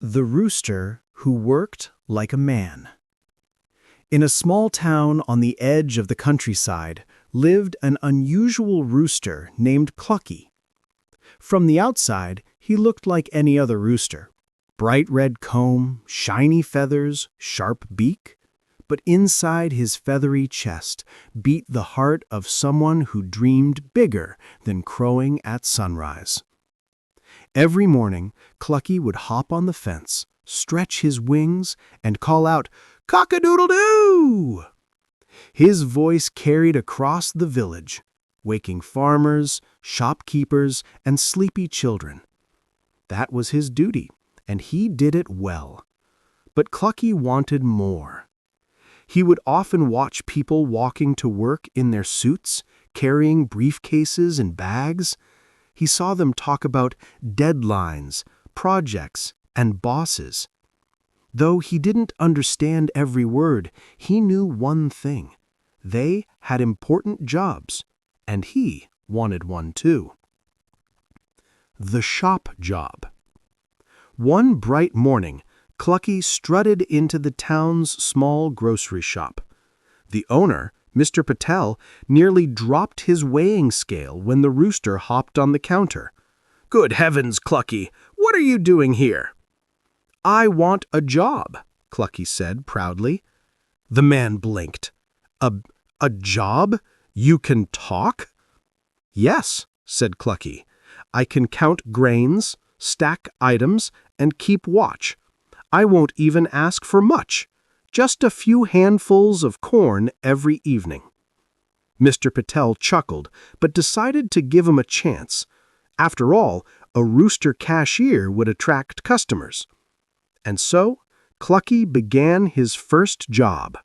The Rooster Who Worked Like a Man. In a small town on the edge of the countryside lived an unusual rooster named Clucky. From the outside, he looked like any other rooster. Bright red comb, shiny feathers, sharp beak. But inside his feathery chest beat the heart of someone who dreamed bigger than crowing at sunrise. Every morning, Clucky would hop on the fence, stretch his wings, and call out, "Cock-a-doodle-doo!" His voice carried across the village, waking farmers, shopkeepers, and sleepy children. That was his duty, and he did it well. But Clucky wanted more. He would often watch people walking to work in their suits, carrying briefcases and bags. He saw them talk about deadlines, projects, and bosses. Though he didn't understand every word, he knew one thing. They had important jobs, and he wanted one too. The shop job. One bright morning, Clucky strutted into the town's small grocery shop. The owner, Mr. Patel, nearly dropped his weighing scale when the rooster hopped on the counter. "Good heavens, Clucky, what are you doing here?" "I want a job," Clucky said proudly. The man blinked. A job? You can talk?" "Yes," said Clucky. "I can count grains, stack items, and keep watch. I won't even ask for much. Just a few handfuls of corn every evening." Mr. Patel chuckled, but decided to give him a chance. After all, a rooster cashier would attract customers. And so, Clucky began his first job.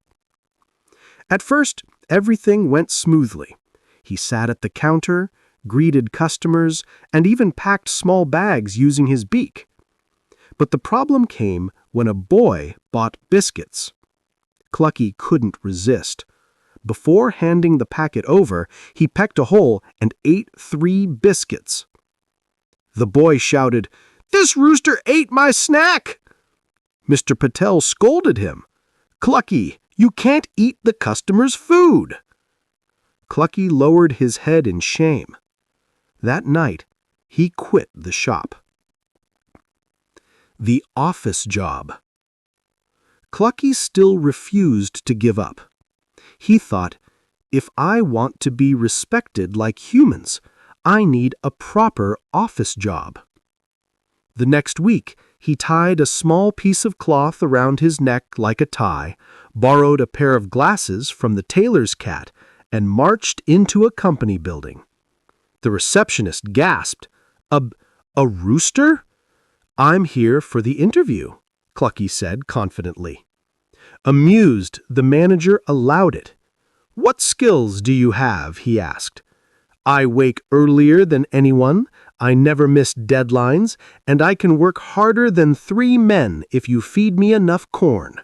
At first, everything went smoothly. He sat at the counter, greeted customers, and even packed small bags using his beak. But the problem came when a boy bought biscuits. Clucky couldn't resist. Before handing the packet over, he pecked a hole and ate 3 biscuits. The boy shouted, "This rooster ate my snack!" Mr. Patel scolded him. "Clucky, you can't eat the customer's food." Clucky lowered his head in shame. That night, he quit the shop. The office job. Clucky still refused to give up. He thought, if I want to be respected like humans, I need a proper office job. The next week, he tied a small piece of cloth around his neck like a tie, borrowed a pair of glasses from the tailor's cat, and marched into a company building. The receptionist gasped, A rooster? "I'm here for the interview," Clucky said confidently. Amused, the manager allowed it. "What skills do you have?" he asked. "I wake earlier than anyone, I never miss deadlines, and I can work harder than 3 men if you feed me enough corn."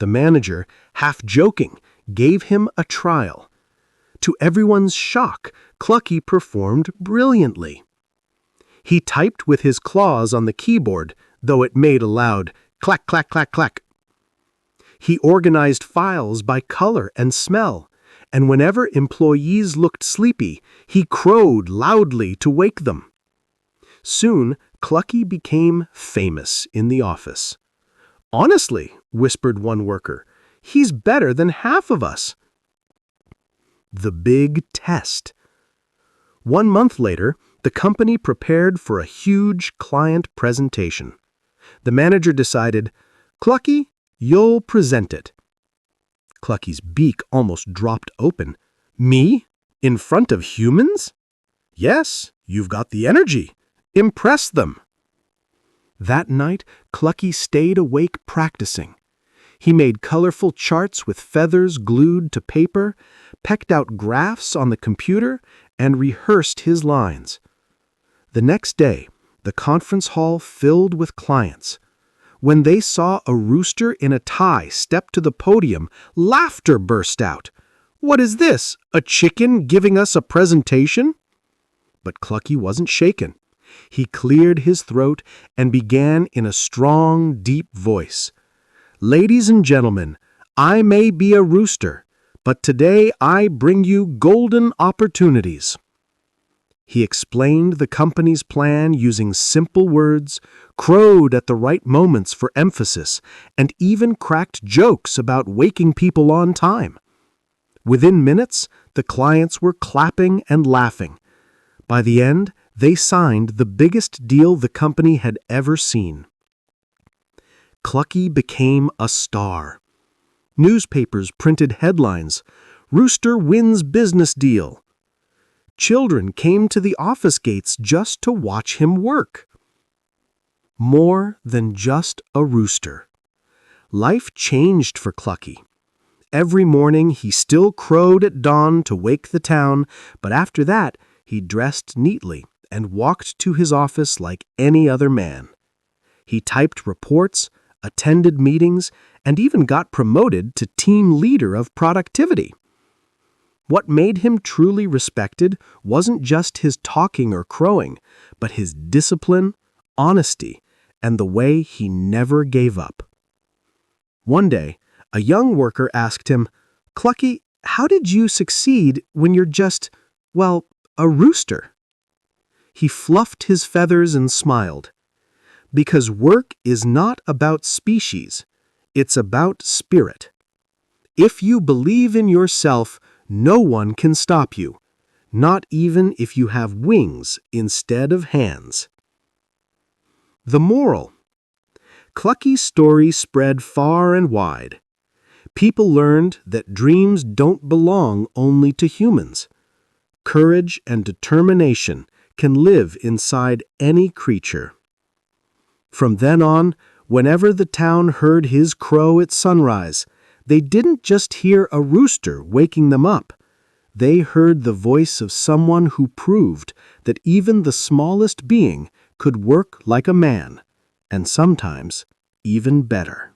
The manager, half joking, gave him a trial. To everyone's shock, Clucky performed brilliantly. He typed with his claws on the keyboard, though it made a loud clack, clack, clack, clack. He organized files by color and smell, and whenever employees looked sleepy, he crowed loudly to wake them. Soon, Clucky became famous in the office. "Honestly," whispered one worker, "he's better than half of us." The big test. 1 month later, the company prepared for a huge client presentation. The manager decided, "Clucky, you'll present it." Clucky's beak almost dropped open. "Me? In front of humans?" "Yes, you've got the energy. Impress them." That night, Clucky stayed awake practicing. He made colorful charts with feathers glued to paper, pecked out graphs on the computer, and rehearsed his lines. The next day, the conference hall filled with clients. When they saw a rooster in a tie step to the podium, laughter burst out. "What is this? A chicken giving us a presentation?" But Clucky wasn't shaken. He cleared his throat and began in a strong, deep voice. "Ladies and gentlemen, I may be a rooster, but today I bring you golden opportunities." He explained the company's plan using simple words, crowed at the right moments for emphasis, and even cracked jokes about waking people on time. Within minutes, the clients were clapping and laughing. By the end, they signed the biggest deal the company had ever seen. Clucky became a star. Newspapers printed headlines, "Rooster wins business deal." Children came to the office gates just to watch him work. More than just a rooster. Life changed for Clucky. Every morning he still crowed at dawn to wake the town, but after that he dressed neatly and walked to his office like any other man. He typed reports, attended meetings, and even got promoted to team leader of productivity. What made him truly respected wasn't just his talking or crowing, but his discipline, honesty, and the way he never gave up. One day, a young worker asked him, "Clucky, how did you succeed when you're just, well, a rooster?" He fluffed his feathers and smiled. "Because work is not about species, it's about spirit. If you believe in yourself, no one can stop you, not even if you have wings instead of hands." The moral. Clucky's story spread far and wide. People learned that dreams don't belong only to humans. Courage and determination can live inside any creature. From then on, whenever the town heard his crow at sunrise, they didn't just hear a rooster waking them up. They heard the voice of someone who proved that even the smallest being could work like a man, and sometimes even better.